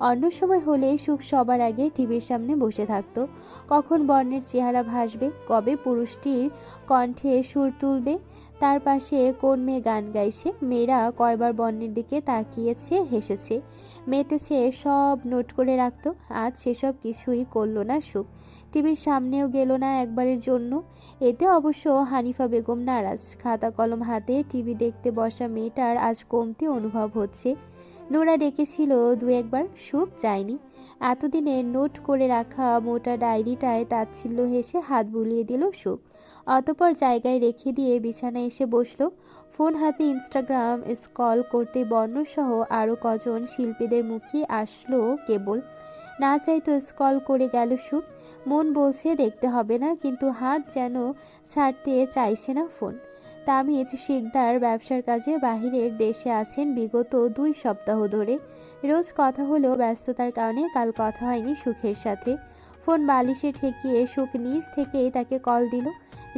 অন্য সময় হলে সুখ সবার আগে টিভির সামনে বসে থাকতো। কখন বর্ণের চেহারা ভাসবে, কবে পুরুষটির কণ্ঠে সুর তুলবে, তার পাশে কোন মেয়ে গান গাইছে, মেয়েরা কয়বার বর্ণের দিকে তাকিয়েছে, হেসেছে, মেতেছে, সব নোট করে রাখতো। আজ সেসব কিছুই করলো না সুখ। টিভির সামনেও গেল না একবারের জন্য। এতে অবশ্য হানিফা বেগম নারাজ। খাতা কলম হাতে টিভি দেখতে বসা মেয়েটার আজ কমতি অনুভব হচ্ছে। নোরা ডেকেছিল দু একবার, সুখ যায়নি। এতদিনে নোট করে রাখা মোটা ডায়েরিটায় তাচ্ছিল্য হেসে হাত বুলিয়ে দিল সুখ। অতঃপর জায়গায় রেখে দিয়ে বিছানায় এসে বসলো। ফোন হাতে ইনস্টাগ্রাম স্ক্রল করতে বর্ণসহ আরও কজন শিল্পীদের মুখে আসলো কেবল। না চাইতো স্ক্রল করে গেল সুখ। মন বলছে দেখতে হবে না, কিন্তু হাত যেন ছাড়তে চাইছে না ফোন। তামিজ শিকদার ব্যবসার কাজে বাহিরের দেশে আছেন বিগত 2 সপ্তাহ ধরে। রোজ কথা হলেও ব্যস্ততার কারণে কাল কথা হয়নি সুখের সাথে। ফোন বালিশে ঠেকিয়ে সুখ নিজ থেকেই তাকে কল দিল।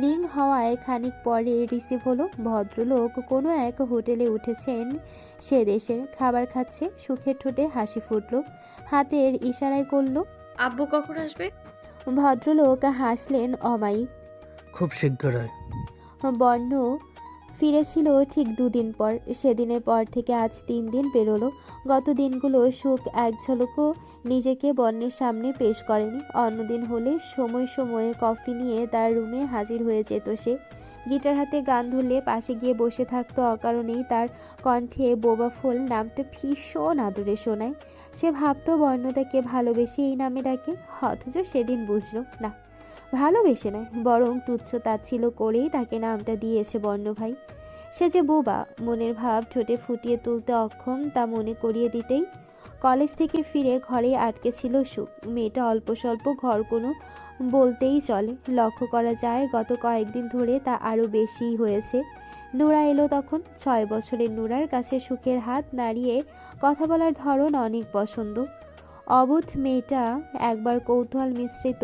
রিং হওয়ায় খানিক পরে রিসিভ হলো। ভদ্রলোক কোনো এক হোটেলে উঠেছেন সে দেশের, খাবার খাচ্ছে। সুখের ঠোঁটে হাসি ফুটল, হাতের ইশারায় করল আব্বু কখন আসবে? ভদ্রলোক হাসলেন অমায়িক। খুব শীঘ্রই। বর্ণ ফিরেছিল ঠিক 2 দিন পর। সেদিনের পর থেকে আজ 3 দিন পেরোলো। গত দিনগুলো সুখ এক ঝলকও নিজেকে বর্ণের সামনে পেশ করেনি। অন্যদিন হলে সময় সময়ে কফি নিয়ে তার রুমে হাজির হয়ে যেত সে। গিটার হাতে গান ধরলে পাশে গিয়ে বসে থাকতো। অকারণেই তার কণ্ঠে বোবা ফুল নামটা ভীষণ আদরে শোনায়। সে ভাবতো বর্ণ তাকে ভালোবেসে এই নামে ডাকে, অথচ সেদিন বুঝলো না, ভালোবেসে নয়, বরং তুচ্ছ তাচ্ছিল করেই তাকে নামটা দিয়েছে বর্ণ ভাই। সে যে বোবা, মনের ভাব ঠোঁটে ফুটিয়ে তুলতে অক্ষম তা মনে করিয়ে দিতেই কলেজ থেকে ফিরে ঘরে আটকে ছিল সুখ। মেয়েটা অল্প স্বল্প ঘর কোনো বলতেই চলে। লক্ষ্য করা যায় গত কয়েকদিন ধরে তা আরও বেশি হয়েছে। নোরা এলো তখন। 6 বছরের নোরার কাছে সুখের হাত নাড়িয়ে কথা বলার ধরন অনেক পছন্দ। অবুধ মেয়েটা একবার কৌতূহল মিশ্রিত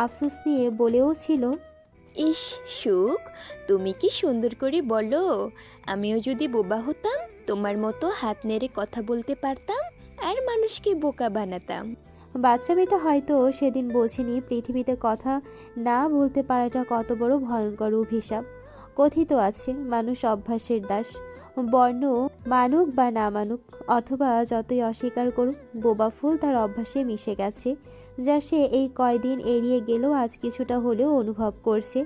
আফসোস নিয়ে বলেও ছিল, ইস সুখ, তুমি কি সুন্দর করে বলো। আমিও যদি বোবা হতাম, তোমার মতো হাত নেড়ে কথা বলতে পারতাম আর মানুষকে বোকা বানাতাম। বাচ্চা মেয়েটা হয়তো সেদিন বোঝেনি পৃথিবীতে কথা না বলতে পারাটা কত বড় ভয়ঙ্কর অভিশাপ। কথিত আছে মানুষ অভ্যাসের দাস। বর্ণ মানুক বা না মানুক, অথবা যতই অস্বীকার করুক, বোবা ফুল তার অভ্যাসে মিশে গেছে, যা সে এই কয়দিন এড়িয়ে গেলেও আজ কিছুটা হলেও অনুভব করছে।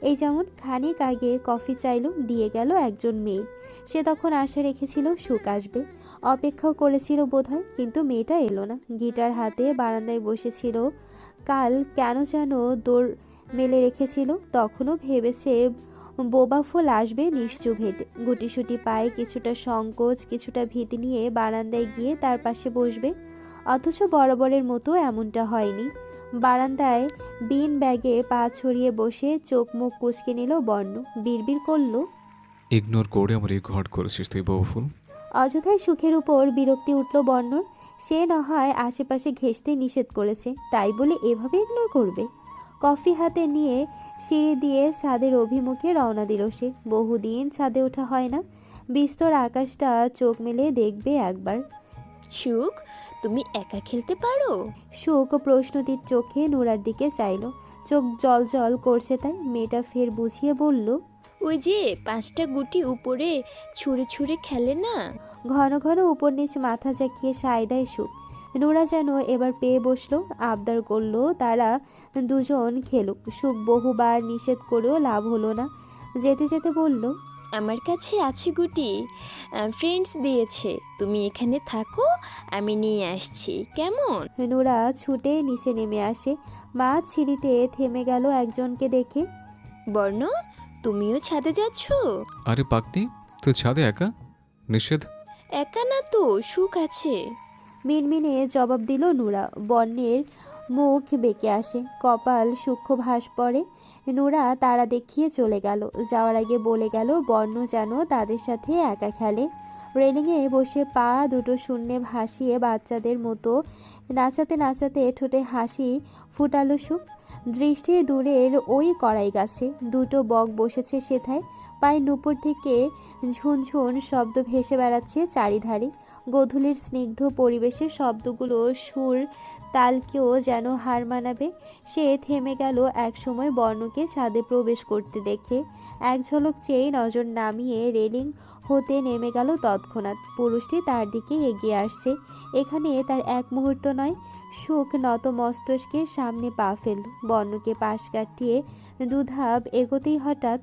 এই যেমন খানিক আগে কফি চাইলো, দিয়ে গেল একজন মেয়ে। সে তখন আশা রেখেছিল সুখ আসবে, অপেক্ষাও করেছিল বোধহয়, কিন্তু মেয়েটা এলো না। গিটার হাতে বারান্দায় বসেছিল। কাল কেন যেন দৌড় মেলে রেখেছিল। তখনও ভেবেছে বোবা ফুল আসবে নিশ্চুপ হেঁটে, গুটিসুটি পায়ে, কিছুটা সংকোচ কিছুটা ভীতি নিয়ে বারান্দায় গিয়ে তার পাশে বসবে। অথচ বরাবরের মতো এমনটা হয়নি। বারান্দায় বিন ব্যাগে পা ছড়িয়ে বসে চোখ মুখ কুঁচকে নিল বর্ণ। বিড়বিড় করল, ইগনোর করে আমার এই ঘট করেছিস তুই বহুফুল। অযথাই সুখের উপর বিরক্তি উঠল বর্ণর। সে না হয় আশেপাশে ঘেঁষতে নিষেধ করেছে, তাই বলে এভাবে ইগনোর করবে? কফি হাতে নিয়ে সিঁড়ি দিয়ে ছাদের অভিমুখে রওনা দিল সে। বহুদিন ছাদে ওঠা হয় না। বিস্তর আকাশটা চোখ মেলে দেখবে একবার। সুখ, তুমি একা খেলতে পারো? সুখ প্রশ্নতীর চোখে নোরার দিকে চাইল। চোখ জল জল করছে তার। মেয়েটা ফের বুঝিয়ে বলল, ওই যে 5টা গুটি উপরে ছুঁড়ে ছুঁড়ে খেলে না। ঘন ঘন উপর নিচ মাথা জাকিয়ে সায় দেয় সুখ। নোরা যেন এবার পেয়ে বসলো, আবদার করলো তারা দুজন খেলুক। সুখ বহুবার নিষেধ করেও লাভ হলো না। যেতে যেতে বলল, আমার কাছে আছে গুটি, ফ্রেন্ডস দিয়েছে। তুমি এখানে থাকো, আমি নিয়ে আসছি, কেমন? নোরা ছুটে নিচে নেমে আসে। মা সিঁড়িতে থেমে গেল একজনকে দেখে। বর্ণ, তুমিও ছাদে যাচ্ছ? আরে পাকনি, তুই ছাদে একা? নিষেধ। একা না তো, সুখ আছে। মিনমিনে জবাব দিল নোরা। বর্ণের মুখ বেঁকে আসে, কপাল সূক্ষ্ম ভাস পড়ে। নোরা তারা দেখিয়ে চলে গেল। যাওয়ার আগে বলে গেল বর্ণ যেন তাদের সাথে একা খেলে। রেলিংয়ে বসে পা দুটো শূন্যে ভাসিয়ে বাচ্চাদের মতো নাচাতে নাচাতে ঠোঁটে হাসি ফুটালো সুখ। দৃষ্টি দূরের ওই কড়াই গাছে দুটো বক বসেছে সেথায়। পায়ের নুপুর থেকে ঝুনঝুন শব্দ ভেসে বেড়াচ্ছে চারিধারে। গোধূলির স্নিগ্ধ পরিবেশে শব্দগুলো সুর তালকেও যেন হার মানাবে। সে থেমে গেল একসময় বর্ণকে ছাদে প্রবেশ করতে দেখে। এক ঝলক চেয়ে নজর নামিয়ে রেলিং হতে নেমে গেল তৎক্ষণাৎ। পুরুষটি তার দিকে এগিয়ে আসছে। এখানে তার এক মুহূর্ত নয়। সুখ নত মস্তকে সামনে পা ফেলল। বর্ণকে পাশ কাটিয়ে দুধাপ এগোতেই হঠাৎ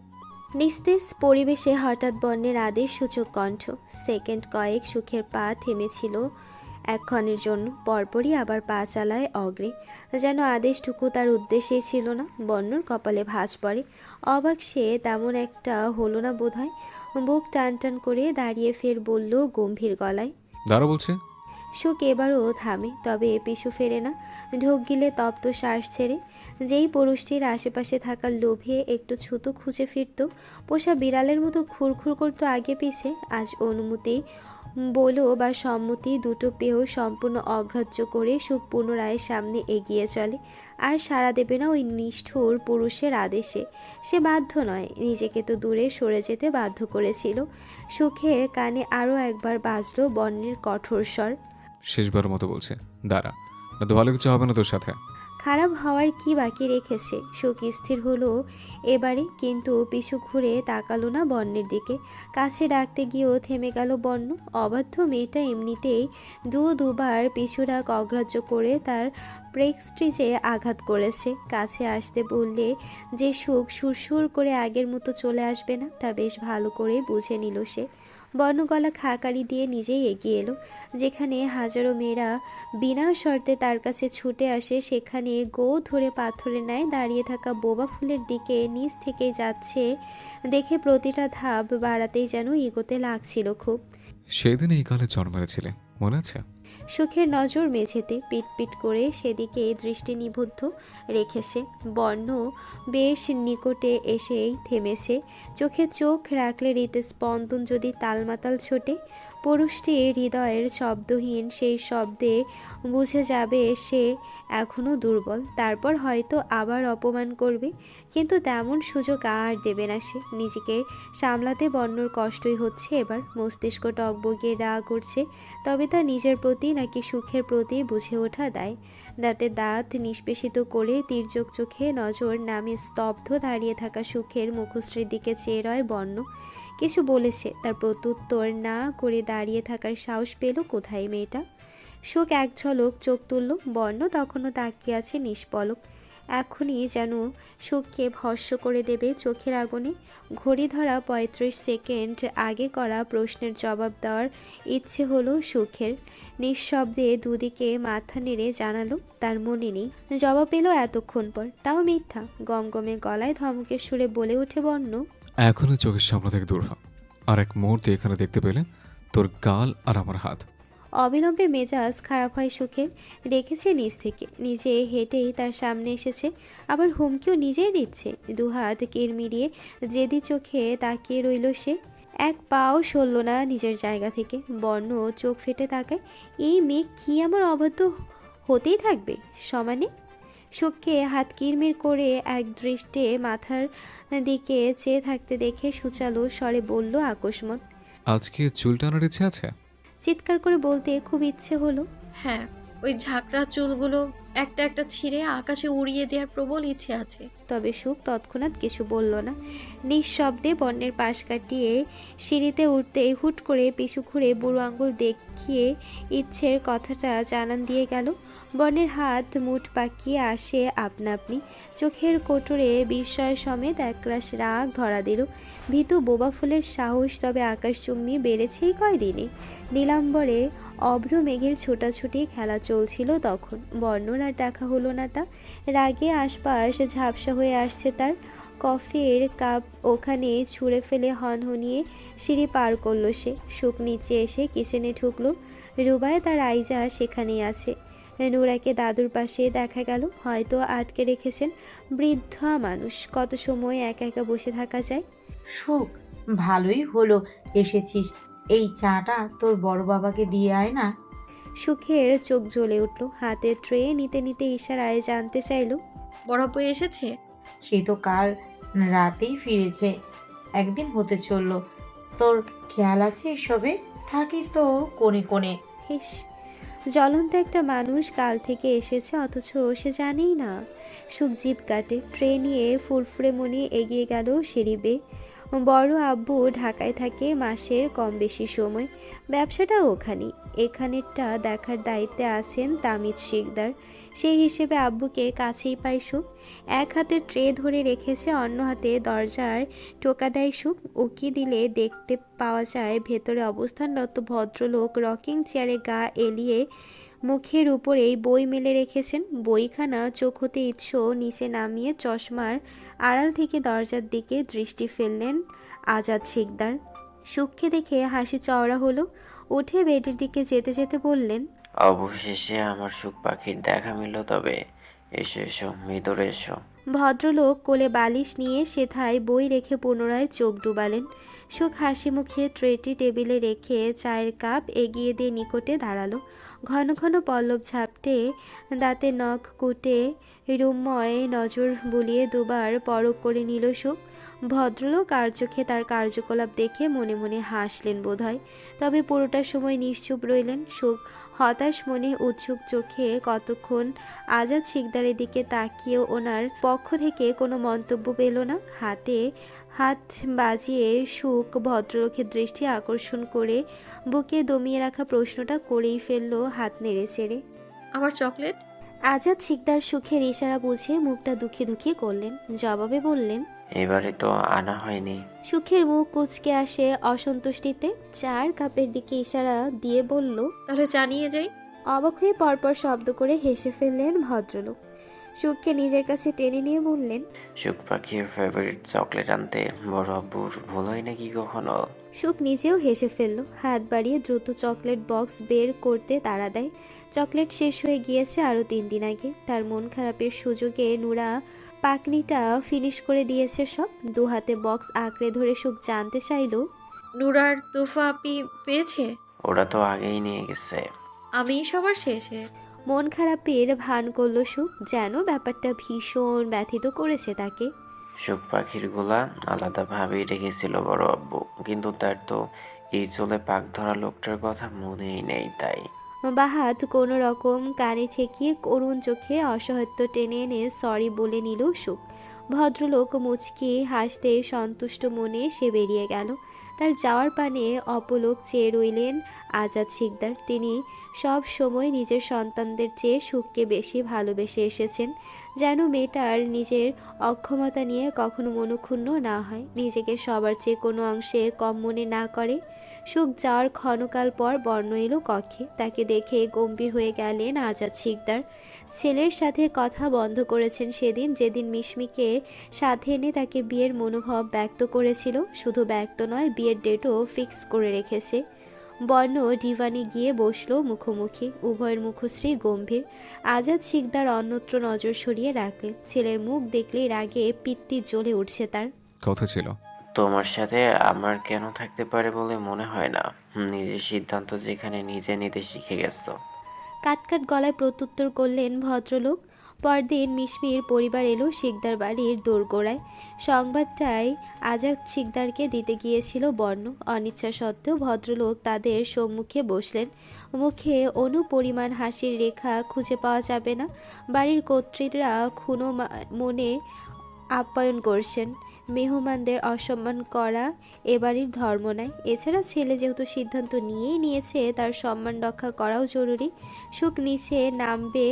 নিস্তেজ পরিবেশে হঠাৎ বর্ণের আদেশ সূচক কণ্ঠ। সেকেন্ড কয়েক সুখের পা থেমেছিল একক্ষণের জন্য, পরপরই আবার পা চালায় অগ্রে, যেন আদেশটুকু তার উদ্দেশ্যেই ছিল না। বর্ণর কপালে ভাঁজ পড়ে। অবাক সে তেমন একটা হলো না বোধহয়। বুক টান টান করে দাঁড়িয়ে ফের বলল গম্ভীর গলায়, দাঁড়া বলছে। সুখ এবারও থামে, তবে পিছু ফেরে না। ঢোক গিলে তপ্ত শ্বাস ছেড়ে। যেই পুরুষটির আশেপাশে থাকার লোভে একটু ছুতো খুঁজে ফিরত, পোষা বিড়ালের মতো খুরখুর করতো আগে পিছে, আজ অনুমতি বলো বা সম্মতি দুটো পেয়েও সম্পূর্ণ অগ্রাহ্য করে সুখ পুনরায় সামনে এগিয়ে চলে। আর সাড়া দেবে না ওই নিষ্ঠুর পুরুষের আদেশে। সে বাধ্য নয়, নিজেকে তো দূরে সরে যেতে বাধ্য করেছিল। সুখের কানে আরও একবার বাজল বর্ণের কঠোর স্বর, শেষবার মতো বলছে, দাঁড়া, না তো ভালো কিছু হবে না তোর সাথে। খারাপ হওয়ার কি বাকি রেখেছে? সুখ স্থির হলো এবারে, কিন্তু পিছু ঘুরে তাকালো না বর্ণের দিকে। কাছে ডাকতে গিয়েও থেমে গেল বর্ণ। অবাধ্য মেয়েটা এমনিতেই দুবার পিছু ডাক অগ্রাহ্য করে তার প্রেস্টিজে আঘাত করেছে। কাছে আসতে বললে যে সুখ সুরসুর করে আগের মতো চলে আসবে না, তা বেশ ভালো করে বুঝে নিল সে। বর্ণ গলা খাকারি দিয়ে নিজেই এগিয়ে এলো। যেখানে হাজারো মেয়েরা বিনা শর্তে তার কাছে ছুটে আসে, সেখানে গো ধরে পাথরে ন্যায় দাঁড়িয়ে থাকা বোবা ফুলের দিকে নিচ থেকেই যাচ্ছে দেখে প্রতিটা ধাপ বাড়াতেই যেন এগোতে লাগছিল খুব। সেদিন এই কালে জন্মেছিলে, মনে আছে? সুখের নজর মেঝেতে পিট পিট করে সেদিকে দৃষ্টি নিবদ্ধ রেখেছে। বর্ণ বেশ নিকটে এসেই থেমেছে। চোখে চোখ রাখলে হৃদস্পন্দন যদি তালমাতাল ছোটে। পুরুষটির হৃদয়ের শব্দহীন সেই শব্দে বুঝে যাবে সে এখনও দুর্বল, তারপর হয়তো আবার অপমান করবে, কিন্তু তেমন সুযোগ আর দেবে না সে। নিজেকে সামলাতে বর্ণর কষ্টই হচ্ছে এবার। মস্তিষ্ক টকবগিয়ে রাগ করছে, তবে তা নিজের প্রতি নাকি সুখের প্রতি বুঝে ওঠা দায়। দাঁতে দাঁত নিষ্পেষিত করে তির্যক চোখে নজর নামিয়ে স্তব্ধ দাঁড়িয়ে থাকা সুখের মুখশ্রীর দিকে চেয়ে রয় বর্ণ। কিছু বলেছে, তার প্রত্যুত্তর না করে দাঁড়িয়ে থাকার সাহস পেল কোথায় মেয়েটা। সুখ এক ঝলক চোখ তুলল। বর্ণ তখনও তাকিয়ে আছে নিষ্পলক। এখনই যেন সুখকে ভস্ম করে দেবে চোখের আগুনে। ঘড়ি ধরা ৩৫ সেকেন্ড আগে করা প্রশ্নের জবাব দেওয়ার ইচ্ছে হলো সুখের। নিঃশব্দে দুদিকে মাথা নেড়ে জানালো তার মনে নেই। জবাব এলো এতক্ষণ পর, তাও মিথ্যা। গমগমে গলায় ধমকের সুরে বলে ওঠে বর্ণ, এখনই চোখের সামনে থেকে দূর হ। আর এক মুহূর্তে এখানে দেখতে পেলে তোর গাল আর আমার হাত। অবিলম্বে মেজাজ খারাপ হয় সুখের। রেখেছে নিজ থেকে, নিজে হেঁটেই তার সামনে এসেছে, আবার হুমকিও নিজেই দিচ্ছে। দুহাত কিরমিরিয়ে জেদি চোখে তাকিয়ে রইল সে। এক পাও সরল না নিজের জায়গা থেকে। বর্ণ চোখ ফেটে তাকায়। এই মেয়ে কি এমন অবাধ্য হতেই থাকবে সমানে? সুখকে হাত কিরমির করে এক দৃষ্টে মাথার দিকে চেয়ে থাকতে দেখে সুচালো স্বরে বলল আকস্মাৎ, আজকে চুল টানার ইচ্ছে আছে? চিৎকার করে বলতে খুব ইচ্ছে হলো, হ্যাঁ, ওই ঝাঁকড়া চুলগুলো একটা একটা ছিঁড়ে আকাশে উড়িয়ে দেওয়ার প্রবল ইচ্ছে আছে। তবে সুখ তৎক্ষণাৎ কিছু বলল না। নিঃশব্দে বর্ণের পাশ কাটিয়ে সিঁড়িতে উঠতে হুট করে পিছু ঘুরে বুড়ো আঙুল দেখিয়ে ইচ্ছের কথাটা জানান দিয়ে গেল। বর্ণের হাত মুঠ পাকিয়ে আসে আপনা আপনি। চোখের কোটরে বিস্ময় সমেত একরাশ রাগ ধরা দিল। ভীতু বোবা ফুলের সাহস তবে আকাশচুম্বী বেড়েছেই কয়দিনে। নীলাম্বরে অভ্র মেঘের ছোটাছুটি খেলা চলছিল তখন। বর্ণর আর দেখা হলো না তা। রাগে আশপাশ ঝাপসা হয়ে আসছে তার। কফির কাপ ওখানে ছুঁড়ে ফেলে হনহনিয়ে সিঁড়ি পার করলো সে। সুখ নিচে এসে কিচেনে ঢুকলো। রুবায় তার আইজা সেখানেই আছে। নুরাকে দাদুর পাশে দেখা গেল, হয়তো আটকে রেখেছেন। বৃদ্ধা মানুষ, কত সময় একা একা বসে থাকা যায়। সুখ, ভালোই হলো এসেছিস। এই চাটা তোর বড় বাবাকে দিয়ে আয় না। সুখের চোখ জ্বলে উঠল। হাতে ট্রে নিতে নিতে ইশারায় জানতে চাইল, বড় বই এসেছে? সে তো কাল রাতেই ফিরেছে, একদিন হতে চললো। তোর খেয়াল আছে এসবে? থাকিস তো কোণে কোণে। হিস, জ্বলন্ত একটা মানুষ কাল থেকে এসেছে অথচ সে জানেই না। সুখ জিভ কাটে, ট্রে নিয়ে ফুরফুরে মনে এগিয়ে গেল সিঁড়ি বেয়ে। বড় আব্বু ঢাকায় থাকে মাসের কম বেশি সময়, ব্যবসাটাও ওখানেই। এখানেরটা দেখার দায়িত্বে আছেন তামিজ শিকদার। সেই হিসেবে আব্বুকে কাছেই পায় সুখ। এক হাতে ট্রে ধরে রেখেছে, অন্য হাতে দরজার টোকা দেয় সুখ। উকি দিলে দেখতে পাওয়া যায় ভেতরে অবস্থানরত ভদ্রলোক রকিং চেয়ারে গা এলিয়ে মুখের উপরেই বই মেলে রেখেছেন। বইখানা চোখ হতে ইৎস নিচে নামিয়ে চশমার আড়াল থেকে দরজার দিকে দৃষ্টি ফেললেন আজাদ শিকদার। সুখকে দেখে হাসি চওড়া হলো। উঠে বেডের দিকে যেতে যেতে বললেন, অবশেষে আমার সুখ পাখির দেখা মিলল। তবে এসো এসো, ভিতরে এসো। ভদ্রলোক কোলে বালিশ নিয়ে সেথায় বই রেখে পুনরায় চোখ ডুবালেন। সুখ হাসি মুখে ট্রেটি টেবিলে রেখে চায়ের কাপ এগিয়ে দিয়ে নিকটে দাঁড়ালো। ঘন ঘন পল্লব ঝাপটে দাঁতে নখ কুটে রুমময় নজর বুলিয়ে দুবার পরখ করে নিল সুখ। ভদ্রলোক আর চোখে তার কার্যকলাপ দেখে মনে মনে হাসলেন বোধহয়, তবে পুরোটা সময় নিশ্চুপ রইলেন। সুখ হতাশ মনে উৎসুক চোখে কতক্ষণ আজাদ শিকদারের দিকে তাকিয়েও ওনার পক্ষ থেকে কোনো মন্তব্য পেল না। হাতে হাত বাজিয়ে সুখ ভদ্রলোকের দৃষ্টি আকর্ষণ করে বুকে দমিয়ে রাখা প্রশ্নটা করেই ফেললো হাত নেড়ে চেড়ে। আমার চকলেট? আজাদ শিকদার সুখের ইশারা বুঝে মুখটা দুঃখী দুঃখী করলেন। জবাবে বললেন, এবারে তো আনা হয়নি। সুখের মুখ কুঁচকে আসে অসন্তুষ্টিতে। চার কাপের দিকে ইশারা দিয়ে বলল, তাহলে জানিয়ে যাই। অবাক হয়ে পরপর শব্দ করে হেসে ফেললেন ভদ্রলোক। সুখকে নিজের কাছে টেনে নিয়ে বললেন, সুখ পাখির ফেভারিট চকলেট আনতে বড় আব্বুর ভুল হয় নাকি কখনো? সুখ নিজেও হেসে ফেলল। হাত বাড়িয়ে দ্রুত চকলেট বক্স বের করতে তাড়া দেয়। চকলেট শেষ হয়ে গিয়েছে আরও 3 দিন আগে। তার মন খারাপের সুযোগে নুরা পাকনিটা ফিনিশ করে দিয়েছে সব। 2 হাতে বক্স আঁকড়ে ধরে সুখ জানতে চাইল, নুরার তোফা আপি পেয়েছে? ওরা তো আগেই নিয়ে গেছে। আমি সবার শেষে। মন খারাপের ভান করল সুখ, যেন ব্যাপারটা ভীষণ ব্যথিত করেছে তাকে। সুখ পাখির গোলা আলাদাভাবেই রেখেছিল বড় আব্বু, কিন্তু তার তো এই চলে পাক ধরা লোকটার কথা মনেই নেই। তাই বাহাত কোনো রকম কানে ঠেকিয়ে করুণ চোখে অসহায়ত্ব টেনে এনে সরি বলে নিল সুখ। ভদ্রলোক মুচকি হাসতে সন্তুষ্ট মনে সে বেরিয়ে গেল। তার যাওয়ার পানে অপলক চেয়ে রইলেন আজাদ শিকদার। তিনি সব সময় নিজের সন্তানদের চেয়ে সুখকে বেশি ভালোবেসে এসেছেন, যেন মেয়েটার নিজের অক্ষমতা নিয়ে কখনো মনক্ষুণ্ণ না হয়, নিজেকে সবার চেয়ে কোনো অংশে কম মনে না করে। সুখ যাওয়ার ক্ষণকাল পর বর্ণ এলো কক্ষে। তাকে দেখে গম্ভীর হয়ে গেলেন আজাদ শিকদার। ছেলের সাথে কথা বন্ধ করেছেন সেদিন, যেদিন মিশমিকে সাথে এনে তাকে বিয়ের মনোভাব ব্যক্ত করেছিল। শুধু ব্যক্ত নয়, বিয়ের ডেটও ফিক্স করে রেখেছে। বর্ণ ডিভানে গিয়ে বসলো মুখোমুখি। উভয়ের মুখশ্রী গম্ভীর। আজাদ শিকদার অন্যত্র নজর সরিয়ে রাখলেন। ছেলের মুখ দেখলেই রাগে পিত্তি জ্বলে উঠছে তার। কথা ছিল। তোমার সাথে আমার কেন থাকতে পারে বলে মনে হয় না। নিজের সিদ্ধান্ত যেখানে নিজে নিতে শিখে গেছো। কাটকাট গলায় প্রত্যুত্তর করলেন ভদ্রলোক। পরদিন মিশমির পরিবার এলো শিকদার বাড়ির দোরগোড়ায়। সংবাদটাই আজাদ শিকদারকে দিতে গিয়েছিল বর্ণ। অনিচ্ছা সত্ত্বেও ভদ্রলোক তাদের সম্মুখে বসলেন। মুখে অনুপরিমাণ হাসির রেখা খুঁজে পাওয়া যাবে না। বাড়ির কর্ত্রীরা ক্ষুণ্ণ মনে আপ্যায়ন করছেন। মেহমানদের অসম্মান করা এবাড়ির ধর্ম নয়। এছাড়া ছেলে যেহেতু সিদ্ধান্ত নিয়েই নিয়েছে, তার সম্মান রক্ষা করাও জরুরি। সুখ নিচে নামবে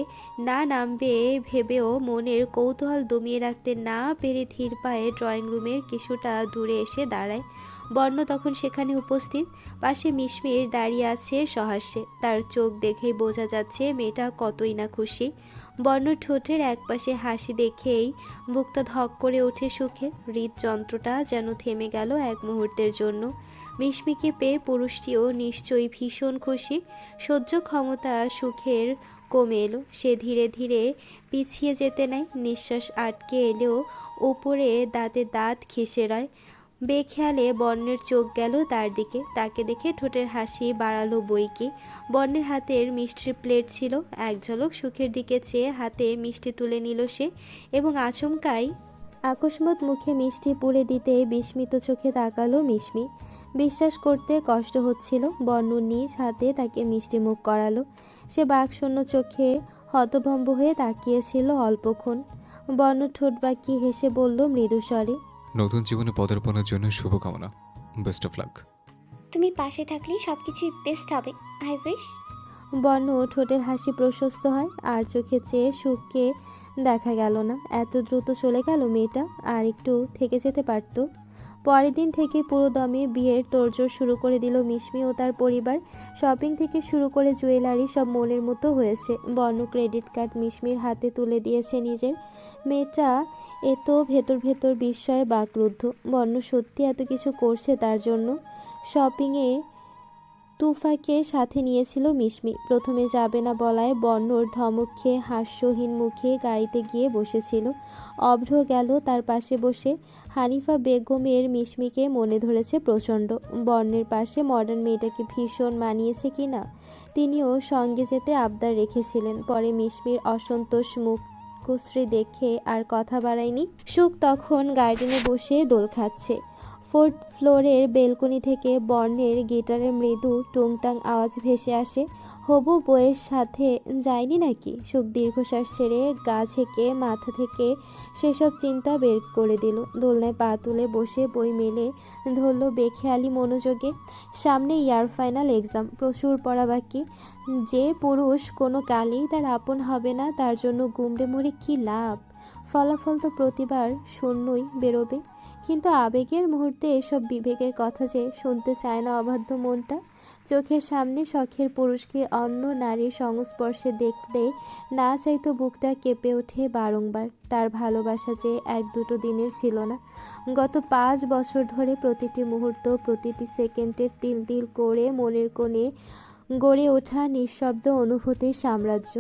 না নামবে ভেবেও মনের কৌতূহল দমিয়ে রাখতে না পেরে ধীর পায়ে ড্রয়িং রুমের কিছুটা দূরে এসে দাঁড়ায়। বর্ণ তখন সেখানে উপস্থিত। পাশে মিশমির দাঁড়িয়ে আছে সহাস্যে। তার চোখ দেখেই বোঝা যাচ্ছে মেয়েটা কতই না খুশি। বর্ণ ঠোঁটের একপাশে হাসি দেখেই বুকটা ধক করে ওঠে সুখে। হৃদযন্ত্রটা যেন থেমে গেল এক মুহূর্তের জন্য। মিশমিকে পেয়ে পুরুষটিও নিশ্চয়ই ভীষণ খুশি। সহ্য ক্ষমতা সুখের কমে এলো। সে ধীরে ধীরে পিছিয়ে যেতে নেয়। নিঃশ্বাস আটকে এলেও উপরে দাঁতে দাঁত খিসে রয়। বেখেয়ালে বর্ণের চোখ গেল তার দিকে। তাকে দেখে ঠোঁটের হাসি বাড়ালো বইকি। বর্ণের হাতের মিষ্টির প্লেট ছিল। এক ঝলক সুখের দিকে চেয়ে হাতে মিষ্টি তুলে নিল সে, এবং আচমকাই আকস্মাৎ মুখে মিষ্টি পুড়ে দিতে বিস্মিত চোখে তাকালো মিশমি। বিশ্বাস করতে কষ্ট হচ্ছিল। বর্ণ নিজ হাতে তাকে মিষ্টি মুখ করালো। সে বাকশূন্য চোখে হতভম্ব হয়ে তাকিয়েছিল অল্পক্ষণ। বর্ণ ঠোঁট বাঁকিয়ে হেসে বলল মৃদু স্বরে, নতুন জীবনে পদার্পণের জন্য শুভকামনা। Best of luck. তুমি পাশে থাকলেই সব কিছুই বেস্ট হবে। I wish. বর্ণ ঠোঁটের হাসি প্রশস্ত হয়, আর চোখে চেয়ে সুখকে দেখা গেল না। এত দ্রুত চলে গেল মেয়েটা, আর একটু থেকে যেতে পারত। পরের দিন থেকে পুরো দমে বিয়ের তোড়জোড় শুরু করে দিল মিশমি ও তার পরিবার। শপিং থেকে শুরু করে জুয়েলারি সব মনের মতো হয়েছে। বর্ণ ক্রেডিট কার্ড মিশমির হাতে তুলে দিয়েছে নিজের। মেয়েটা এত ভেতর ভেতর বিস্ময়ে বাকরুদ্ধ। বর্ণ সত্যি এত কিছু করছে তার জন্য। শপিংয়ে তুফাকে সাথে নিয়েছিল মিশমি। প্রথমে যাবে না বলায় বর্ণর ধমক খেয়ে হাস্যহীন মুখে গাড়িতে গিয়ে বসেছিল। অভ্র গেল তার পাশে বসে। হানিফা বেগমের মিশমিকে মনে ধরেছে প্রচণ্ড। বর্ণের পাশে মডার্ন মেয়েটাকে ভীষণ মানিয়েছে কিনা তিনিও সঙ্গে যেতে আবদার রেখেছিলেন। পরে মিশমির অসন্তোষ মুখ কুশ্রী দেখে আর কথা বাড়ায়নি। সুখ তখন গার্ডেনে বসে দোল খাচ্ছে। ফোর্থ ফ্লোরের বেলকনি থেকে বর্ণের গিটারের মৃদু টুংটাং আওয়াজ ভেসে আসে। হবু বউয়ের সাথে যায়নি নাকি? সুখ দীর্ঘশ্বাস ছেড়ে গা ছেঁকে মাথা থেকে সেসব চিন্তা বের করে দিল। দোলনায় পা তুলে বসে বই মেলে ধরল বেখেয়ালি মনোযোগে। সামনে ইয়ার ফাইনাল এক্সাম, প্রচুর পড়া বাকি। যে পুরুষ কোনো কালেই তার আপন হবে না, তার জন্য গুমড়ে মরে কী লাভ? ফলাফল তো প্রতিবার শূন্যই বেরোবে। কিন্তু আবেগের মুহূর্তে এসব বিবেকের কথা যে শুনতে চায় না অবাধ্য মনটা। চোখের সামনে শখের পুরুষকে অন্য নারীর সংস্পর্শে দেখলে না চাইতো বুকটা কেঁপে ওঠে বারংবার। তার ভালোবাসা যে এক দুটো দিনের ছিল না, গত 5 বছর ধরে প্রতিটি মুহূর্ত, প্রতিটি সেকেন্ডের তিল তিল করে মনের কোণে গড়ে ওঠা নিঃশব্দ অনুভূতির সাম্রাজ্য।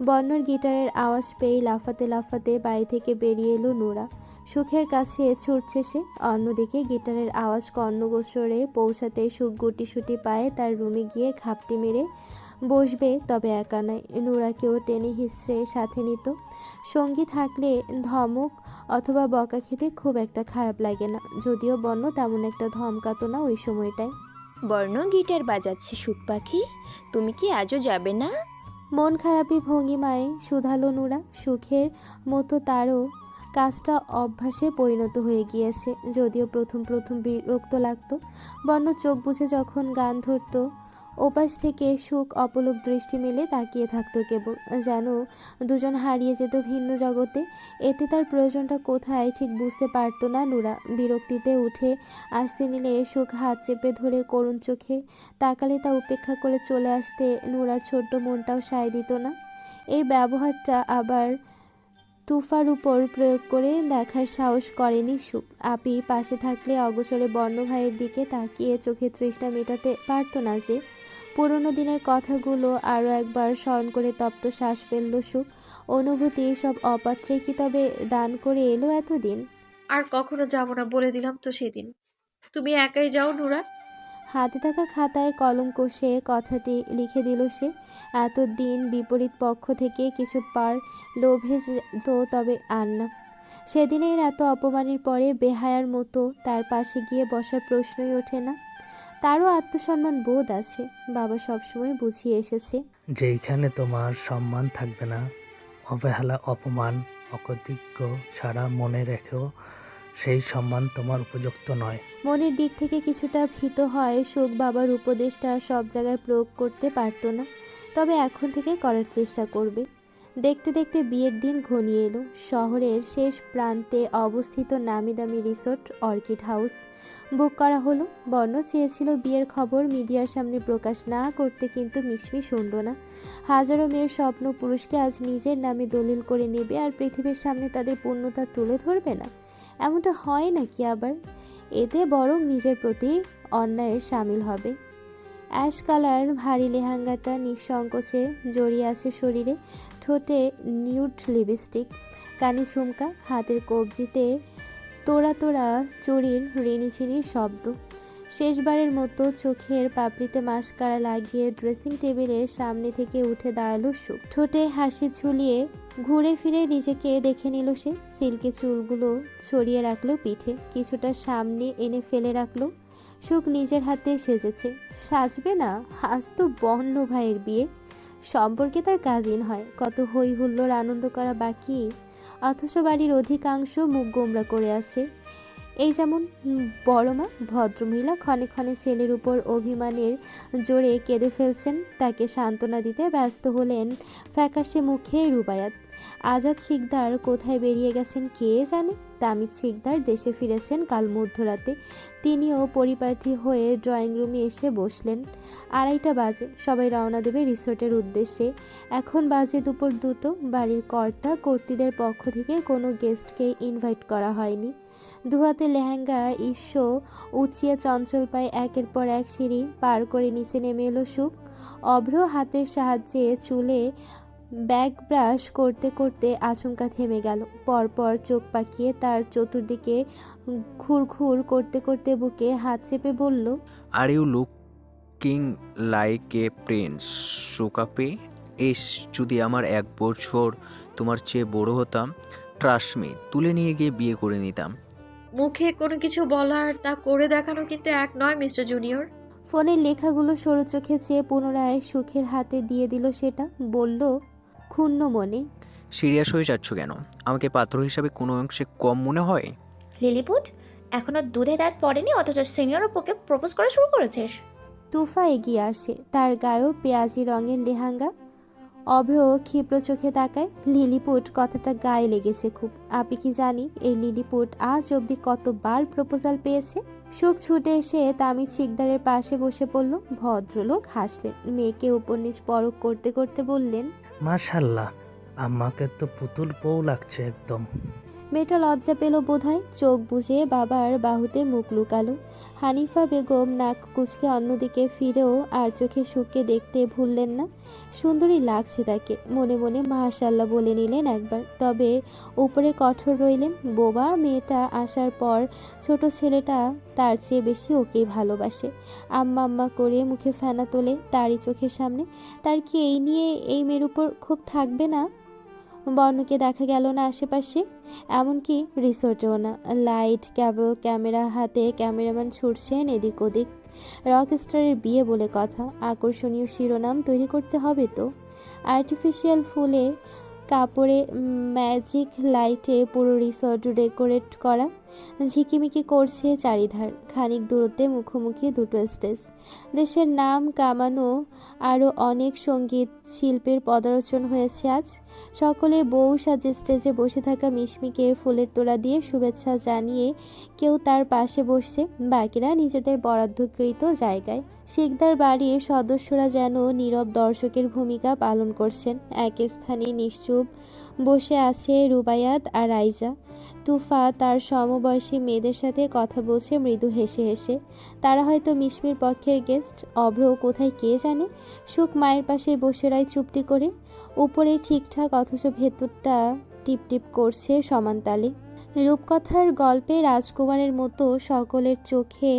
বর্ণর গিটারের আওয়াজ পেয়ে লাফাতে লাফাতে বাড়ি থেকে বেরিয়ে এলো নুরা। সুখের কাছে ছুটছে সে। অন্যদিকে গিটারের আওয়াজ কর্ণগোচরে পৌঁছাতেই সুখ গুটিসুটি পায়ে তার রুমে গিয়ে ঘাপটি মেরে বসবে, তবে একা নয়, নুরাকেও টেনে হিঁচড়ে সাথে নিত। সঙ্গী থাকলে ধমক অথবা বকা খেতে খুব একটা খারাপ লাগে না, যদিও বর্ণ তেমন একটা ধমকাতো না ওই সময়টায়। বর্ণ গিটার বাজাচ্ছে। সুখ পাখি, তুমি কি আজও যাবে না? মন খারাপি ভঙ্গিমায় শুধালো নুরা। সুখের মতো তারও কাজটা অভ্যাসে পরিণত হয়ে গিয়েছে, যদিও প্রথম প্রথম বিরক্ত লাগতো। বর্ণ চোখ বুঝে যখন গান ধরতো, ওপাশ থেকে সুখ অপলক দৃষ্টি মেলে তাকিয়ে থাকতো কেবল, যেন দুজন হারিয়ে যেত ভিন্ন জগতে। এতে তার প্রয়োজনটা কোথায় ঠিক বুঝতে পারতো না নুরা। বিরক্তিতে উঠে আসতে নিলে সুখ হাত চেপে ধরে করুণ চোখে তাকালে তা উপেক্ষা করে চলে আসতে নুরার ছোট্ট মনটাও সায় দিত না। এই ব্যবহারটা আবার তুফার উপর প্রয়োগ করে দেখার সাহস করেনি সুখ। আপি পাশে থাকলে অগোচরে বর্ণ ভাইয়ের দিকে তাকিয়ে চোখে তৃষ্ণা মেটাতে পারতো না যে। পুরনো দিনের কথাগুলো আরও একবার স্মরণ করে তপ্ত শ্বাস ফেলল সুখ। অনুভূতি সব অপাত্রে কি তবে দান করে এলো এতদিন? আর কখনো যাব না বলে দিলাম তো সেদিন। তুমি একাই যাও নুরা। হাতে থাকা খাতায় কলম কষে কথাটি লিখে দিল সে। এতদিন বিপরীত পক্ষ থেকে কিছু পার লোভে তো তবে আর না। সেদিনের এত অপমানের পরে বেহায়ার মতো তার পাশে গিয়ে বসার প্রশ্নই ওঠে না। তারও আত্মসম্মান বোধ আছে, বাবা সবসময় বুঝিয়ে এসেছে। যেইখানে তোমার সম্মান থাকবে না, অবহেলা, অপমান, অকৃতজ্ঞ ছাড়া মনে রেখেও সেই সম্মান তোমার উপযুক্ত নয়। মনের দিক থেকে কিছুটা ভীত হয় সুখ বাবার উপদেশটা সব জায়গায় প্রয়োগ করতে পারতো না, তবে এখন থেকে করার চেষ্টা করবে। দেখতে দেখতে বিয়ের দিন ঘনিয়ে এলো। শহরের শেষ প্রান্তে অবস্থিত নামি দামি রিসোর্ট অর্কিড হাউস বুক করা হলো। বর্ণ চেয়েছিল বিয়ের খবর মিডিয়ার সামনে প্রকাশ না করতে, কিন্তু মিশমি শুনল না। হাজারো মেয়ের স্বপ্ন পুরুষকে আজ নিজের নামে দলিল করে নেবে আর পৃথিবীর সামনে তাদের পূর্ণতা তুলে ধরবে না। এমনটা হয় নাকি আবার? এতে বরং নিজের প্রতি অন্যায়ের সামিল হবে। অ্যাশ কালার ভারী লেহেঙ্গাটা নিঃসংকোচে জড়িয়ে আছে শরীরে। ঠোঁটে নিউড লিপস্টিক, কানে ঝুমকা, হাতের কবজিতে তোড়া তোড়া চুড়ির রিনিঝিনির শব্দ। শেষবারের মতো চোখের পাপড়িতে মাস্কারা লাগিয়ে ড্রেসিং টেবিলের সামনে থেকে উঠে দাঁড়ালো সুখ। ঠোঁটে হাসি ঝুলিয়ে ঘুরে ফিরে নিজেকে দেখে নিল সে। সিল্কি চুলগুলো ছড়িয়ে রাখলো পিঠে, কিছুটা সামনে এনে ফেলে রাখলো। সুখ নিজের হাতে সেজেছে। সাজবে না? আজ তো বন্য ভাইয়ের বিয়ে, সম্পর্কে তার কাজিন হয়। কত হই হুল্লোড় আনন্দ করা বাকি, অথচ বাড়ির অধিকাংশ মুখ গোমরা করে আছে। এই যেমন বড় মা ভদ্রমহিলা ক্ষণে ক্ষণে ছেলের উপর অভিমানের জোরে কেঁদে ফেলছেন, তাকে সান্ত্বনা দিতে ব্যস্ত হলেন ফ্যাকাশে মুখে রুবায়াত। আজাদ শিকদার কোথায় বেরিয়ে গেছেন কে জানে। তামিদ শিকদার দেশে ফিরেছেন কাল মধ্যরাতে। তিনিও পরিপাটি হয়ে ড্রয়িং রুমে এসে বসলেন। 2:30 বাজে, সবাই রওনা দেবে রিসোর্টের উদ্দেশ্যে। এখন বাজে দুপুর 2টো। বাড়ির কর্তা কর্ত্রীদের পক্ষ থেকে কোনো গেস্টকে ইনভাইট করা হয়নি। দুহাতে লেহেঙ্গা ঈর্ষ উঁচিয়ে চঞ্চল পায়ে একের পর এক সিঁড়ি পার করে নিচে নেমে এলো সুখ। অভ্র হাতের সাহায্যে চুলে ব্যাক ব্রাশ করতে করতে আচমকা থেমে গেল। পরপর চোখ পাকিয়ে তার চতুর্দিকে ঘুরঘুর করতে করতে বুকে হাত চেপে বলল, are you looking like a prince সুকাপি। যদি আমার 1 বছর তোমার চেয়ে বড় হতাম, ট্রাস্ট মি, তুলে নিয়ে গিয়ে বিয়ে করে নিতাম। মুখে কোনো কিছু বলার তা করে দেখানো কিন্তু এক নয় মিস্টার জুনিয়র। ফোনের লেখাগুলো সরু চোখে চেয়ে পুনরায় সুখের হাতে দিয়ে দিল সেটা। বলল ক্ষুণ্ণ মনে, সিরিয়াস হয়ে যাচ্ছ কেন? আমাকে পাত্র হিসাবে কোনো অংশে কম মনে হয়? লিলিপুট, এখনো দুধে দাঁত পড়েনি অথচ সিনিয়র অপুকে প্রপোজ করা শুরু করেছিস? তুফা এগিয়ে আসে, তার গায়েও পেঁয়াজি রঙের লেহেঙ্গা। অভ্র ক্ষিপ্র চোখে তাকায়। লিলিপুট কথাটা গায়ে লেগেছে খুব। আপনি কি জানি এই লিলিপুট আজ অবধি কতবার প্রপোজাল পেয়েছে? সুখ ছুটে এসে তামিদ শিকদারের পাশে বসে পড়ল। ভদ্রলোক হাসলেন, মেয়েকে উপর নিচ পরখ করতে করতে বললেন, মাশাল্লাহ, আমাকে তো পুতুল বউ লাগছে একদম। মেয়েটা লজ্জা পেল বোধহয়, চোখ বুজে বাবার বাহুতে মুখ লুকালো। হানিফা বেগম নাক কুচকে অন্যদিকে ফিরেও আর চোখে সুখকে দেখতে ভুললেন না। সুন্দরী লাগছে তাকে, মনে মনে মাশাল্লাহ বলে নিলেন একবার। তবে উপরে কঠোর রইলেন। বোবা মেয়েটা আসার পর ছোট ছেলেটা তার চেয়ে বেশি ওকেই ভালোবাসে। আম্মা আম্মা করে মুখে ফেনা তোলে তারই চোখের সামনে। তার কি এই নিয়ে এই মেয়ের উপর খুব থাকবে না? বর্ণকে দেখা গেল না আশেপাশে, এমনকি রিসোর্টেও না। লাইট কেবল ক্যামেরা হাতে ক্যামেরাম্যান ছুটছেন এদিক ওদিক। রকস্টারের বিয়ে বলে কথা, আকর্ষণীয় শিরোনাম তৈরি করতে হবে তো। আর্টিফিশিয়াল ফুলে কাপড়ে ম্যাজিক লাইটে পুরো রিসর্ট ডেকোরেট করা। ঝিকিমিকি করছে চারিধার। খানিক দূরত্বে মুখোমুখি দুটো স্টেজ। দেশের নাম কামানো আরও অনেক সঙ্গীত শিল্পের পদার্পণ হয়েছে আজ। সকলে বউ সাজে স্টেজে বসে থাকা মিশমিকে ফুলের তোড়া দিয়ে শুভেচ্ছা জানিয়ে কেউ তার পাশে বসছে, বাকিরা নিজেদের বরাদ্দকৃত জায়গায়। শিকদার বাড়ির সদস্যরা যেন নীরব দর্শকের ভূমিকা পালন করছেন। এক স্থানে নিশ্চুপ বসে আছে রুবায়াত আর আইজা। তুফা তার সমবয়সী মেয়েদের সাথে কথা বলছে মৃদু হেসে হেসে। তারা হয়তো মিশমির পক্ষের গেস্ট। অভ্র কোথায় কে জানে। সুখ মায়ের পাশে বসে রয় চুপটি করে। উপরে ঠিকঠাক অথচ ভেতরটা টিপটিপ করছে সমান তালে। রূপকথার গল্পে রাজকুমারের মতো সকলের চোখে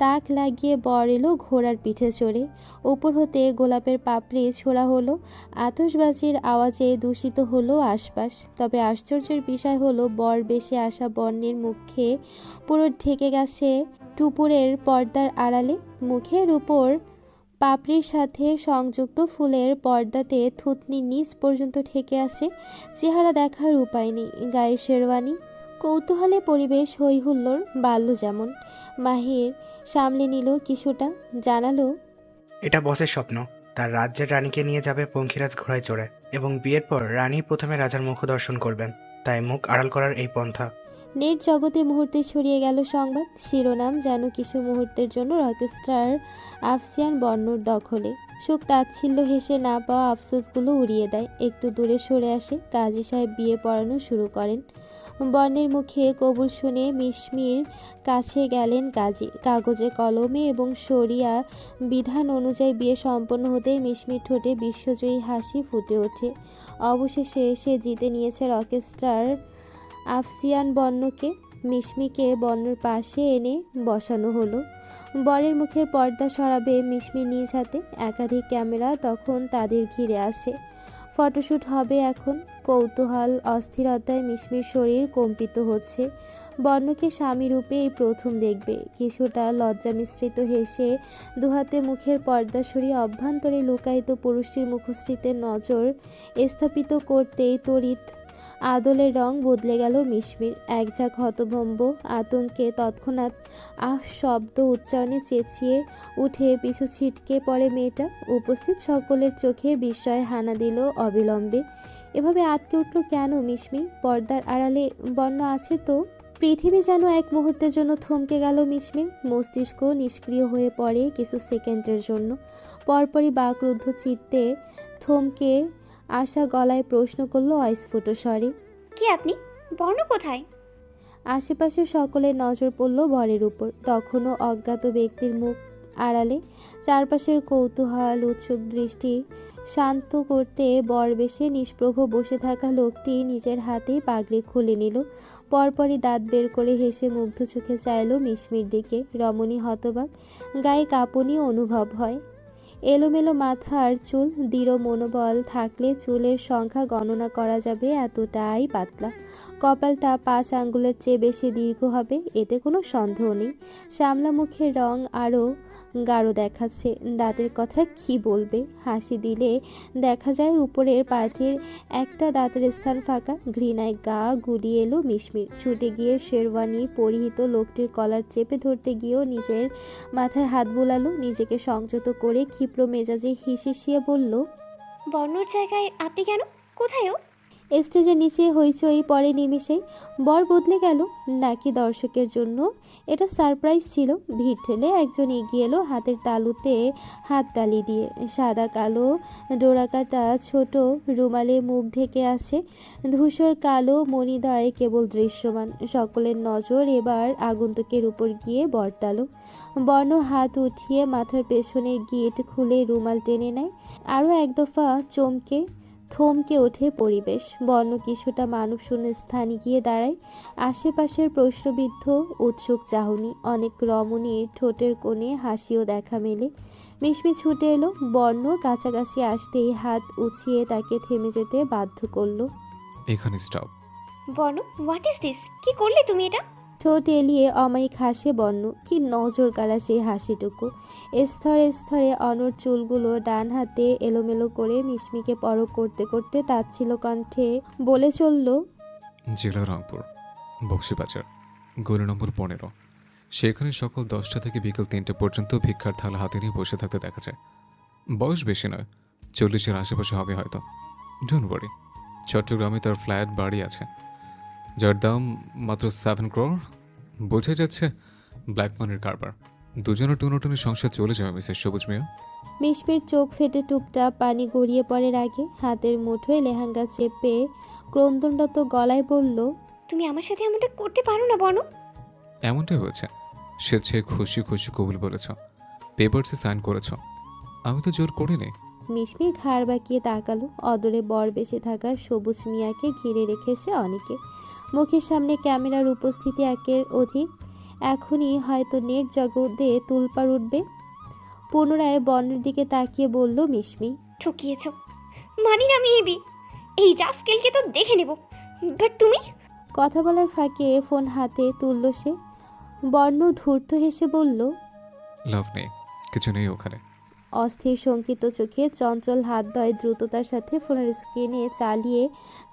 তাক লাগিয়ে বর এলো ঘোড়ার পিঠে চড়ে। উপর হতে গোলাপের পাপড়ি ছোড়া হলো, আতশবাজির আওয়াজে দূষিত হলো আশপাশ। তবে আশ্চর্যের বিষয় হলো বর বেশে আসা বর্ণের মুখে পুরো ঢেকে গেছে টুপুরের পর্দার আড়ালে। মুখের উপর পাপড়ির সাথে সংযুক্ত ফুলের পর্দাতে থুতনি নিচ পর্যন্ত ঠেকে আছে। চেহারা দেখার উপায় নেই, গায়ে শেরওয়ানি। কৌতূহলে পরিবেশ হই হুল্লোড় বাড়ল যেমন। মাহির সামলে নিল কিছুটা, জানালো, এটা বসের স্বপ্ন। তার রাজ্যের রানীকে নিয়ে যাবে পঙ্খিরাজ ঘোড়ায় চড়ে, এবং বিয়ের পর রানী প্রথমে রাজার মুখ দর্শন করবেন। তাই মুখ আড়াল করার এই পন্থা। নেট জগতে মুহূর্তে ছড়িয়ে গেল সংবাদ। শিরোনাম যেন কিছু মুহূর্তের জন্য রকস্টার আফসিয়ান বর্ণর দখলে। সুখ তাচ্ছিল্য হেসে না পাওয়া আফসোসগুলো উড়িয়ে দেয়। একটু দূরে সরে আসে। কাজী সাহেব বিয়ে পড়ানো শুরু করেন। বর্ণের মুখে কবুল শুনে মিশমির কাছে গেলেন কাজী। কাগজে কলমে এবং শরিয়া বিধান অনুযায়ী বিয়ে সম্পন্ন হতেই মিশমির ঠোঁটে বিশ্বজয়ী হাসি ফুটে ওঠে। অবশেষে সে জিতে নিয়েছে রকস্টার আফসিয়ান বর্ণকে। মিশমিকে বর্ণর পাশে এনে বসানো হলো। বরের মুখের পর্দা সরাবে মিশমি নিজ হাতে। একাধিক ক্যামেরা তখন তাদের ঘিরে আসে। ফটোশ্যুট হবে এখন। কৌতূহল অস্থিরতায় মিশমির শরীর কম্পিত হচ্ছে। বর্ণকে স্বামী রূপে এই প্রথম দেখবে। কিছুটা লজ্জা মিশ্রিত হেসে দুহাতে মুখের পর্দা সরিয়ে অভ্যন্তরে লুকায়িত পুরুষটির মুখশ্রীতে নজর স্থাপিত করতেই তড়িৎ আদলের রং বদলে গেল মিশমির। এক ঝাঁক হতভম্ব আতঙ্কে তৎক্ষণাৎ আহ শব্দ উচ্চারণে চেঁচিয়ে উঠে পিছু ছিটকে পড়ে মেয়েটা। উপস্থিত সকলের চোখে বিস্ময় হানা দিল অবিলম্বে। এভাবে আটকে উঠল কেন মিশমি? পর্দার আড়ালে বর্ণ আছে তো? পৃথিবী যেন এক মুহূর্তের জন্য থমকে গেল মিশমির। মস্তিষ্ক নিষ্ক্রিয় হয়ে পড়ে কিছু সেকেন্ডের জন্য। পরপরই বাকরুদ্ধ চিত্তে থমকে আশা গলায় প্রশ্ন করল অস্ফুট স্বরে, কি আপনি? বর্ণ কোথায়? আশেপাশে সকলের নজর পড়ল বরের উপর। তখনও অজ্ঞাত ব্যক্তির মুখ আড়ালে। চারপাশের কৌতূহল উৎসুক দৃষ্টি শান্ত করতে বরবেশে নিষ্প্রভ বসে থাকা লোকটি নিজের হাতে পাগড়ি খুলে নিল। পরপরই দাঁত বের করে হেসে মুগ্ধ চোখে চাইল মিশমির দিকে। রমণী হতবাক, গায়ে কাঁপুনি অনুভব হয়। এলোমেলো মাথার চুল, দৃঢ় মনোবল থাকলে চুলের সংখ্যা গণনা করা যাবে এতটাই পাতলা। কপালটা 5 আঙ্গুলের চেয়ে বেশি দীর্ঘ হবে, এতে কোনো সন্দেহ নেই। শ্যামলা মুখের রং আরও গাঢ় দেখাচ্ছে। দাঁতের কথা কি বলবে? হাসি দিলে দেখা যায় উপরের পাটির একটা দাঁতের স্থান ফাঁকা। ঘৃণায় গা গুলিয়ে এলো মিশমির। ছুটে গিয়ে শেরওয়ানি পরিহিত লোকটির কলার চেপে ধরতে গিয়েও নিজের মাথায় হাত বোলালো। নিজেকে সংযত করে ক্ষিপ্র মেজাজে হিসিয়ে বলল, বর্ণর জায়গায় আপনি কেন? কোথায় ও? স্টেজের নিচে হইচই পরে নিমেষেই। বর বদলে গেল নাকি দর্শকের জন্য এটা সারপ্রাইজ ছিল। ভিড় ঠেলে একজন এগিয়ে এলো, হাতের তালুতে হাত তালি দিয়ে। সাদা কালো ডোরাকাটা ছোট রুমালে মুখ ঢেকে আছে। ধূসর কালো মণিদ্বয় কেবল দৃশ্যমান। সকলের নজর এবার আগন্তুকের উপর গিয়ে বর্তালো। বর্ণ হাত উঠিয়ে মাথার পেছনের গিট খুলে রুমাল টেনে নেয়। আরও এক দফা থমকে ওঠে পরিবেশ। বর্ণ কিছুটা মানবশূন্য স্থানে গিয়ে দাঁড়ায়। আশেপাশের প্রশ্নবিদ্ধ উৎসুক চাহনি। অনেক রমণীর ঠোঁটের কোণে হাসিও দেখা মেলে। মিশমি ছুটে এলো। বর্ণ কাছাকাছি আসতেই হাত উঁচিয়ে তাকে থেমে যেতে বাধ্য করলো। এখানে স্টপ। বর্ণ, হোয়াট ইজ দিস? কি করলে তুমি এটা? ঠোঁট এলিয়ে অমায়িক হাসে বর্ণ। কি নজর কাড়া সেই হাসিটুকু। স্তরে স্তরে অনড় চুলগুলো ডান হাতে এলোমেলো করে মিশমিকে পরখ করতে করতে তাচ্ছিল কণ্ঠে বলে চলল, জেলা রংপুর, বক্সিবাজার, গলি নম্বর 15। সেখানে সকাল 10টা থেকে বিকেল 3টে পর্যন্ত ভিক্ষার থালা হাতে নিয়ে বসে থাকতে দেখা যায়। বয়স বেশি নয়, 40-এর আশেপাশে হবে হয়তো। ডোন্ট ওয়ারি, চট্টগ্রামে তার ফ্ল্যাট বাড়ি আছে, যার দাম মাত্র 7 crore। বোঝা যাচ্ছে ব্ল্যাক মানির কারবার। দুজনের টুনোটুনি সংসার চলে যাবে মিসেস সবুজ মিয়া। মিশমির চোখ ফেটে টুপটাপ পানি গড়িয়ে পড়ে আগে। হাতের মুঠোয় লেহেঙ্গা চেপে ক্রন্দনরত গলায় বলল, তুমি আমার সাথে এমনটা করতে পারো না বর্ণ। এমনটাই হয়েছে। স্বেচ্ছায় খুশি খুশি কবুল বলেছ, পেপারসে সাইন করেছ, আমি তো জোর করিনি। মিশমির ঘাড় বাঁকিয়ে তাকালো। অদূরে বর বেশে থাকা সবুজ মিয়াকে ঘিরে রেখেছে অনেকে। মুখের সামনে ক্যামেরার উপস্থিতি একের অধিক। এখনই হয়তো নেট জগতে তুলপাড় উঠবে। পুনরায় বর্ণের দিকে তাকিয়ে বলল মিশমি, ঠকিয়েছ। মানি না আমি এই রাস্কেলকে তো দেখে নেব, বাট তুমি? কথা বলার ফাঁকে ফোন হাতে তুলল সে। বর্ণ ধূর্ত হেসে বলল, লাভ নেই, কিছু নেই ওখানে। অস্থির শঙ্কিত চোখে চঞ্চল হাতদ্বয় দ্রুততার সাথে ফোনের স্ক্রিনে চালিয়ে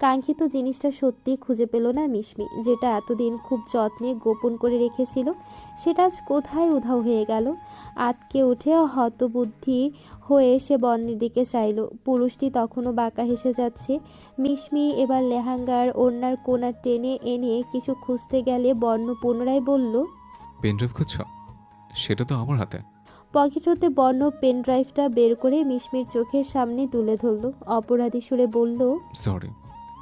কাঙ্ক্ষিত জিনিসটা সত্যি খুঁজে পেল না মিশমি। যেটা এতদিন খুব যত্নে গোপন করে রেখেছিল, সেটা আজ কোথায় উধাও হয়ে গেল। আতকে উঠে হতবুদ্ধি হয়ে সে বর্ণের দিকে চাইল। পুরুষটি তখনও বাঁকা হেসে যাচ্ছে। মিশমি এবার লেহেঙ্গার ওড়নার কোণা টেনে এনে কিছু খুঁজতে গেলে বর্ণ পুনরায় বলল, পেনড্রাইভ খুঁজছ? সেটা তো আমার হাতে। পকেট হতে বর্ণ পেন ড্রাইভটা বের করে মিশমির চোখের সামনে তুলে ধরল। অপরাধী সুরে বলল, সরি,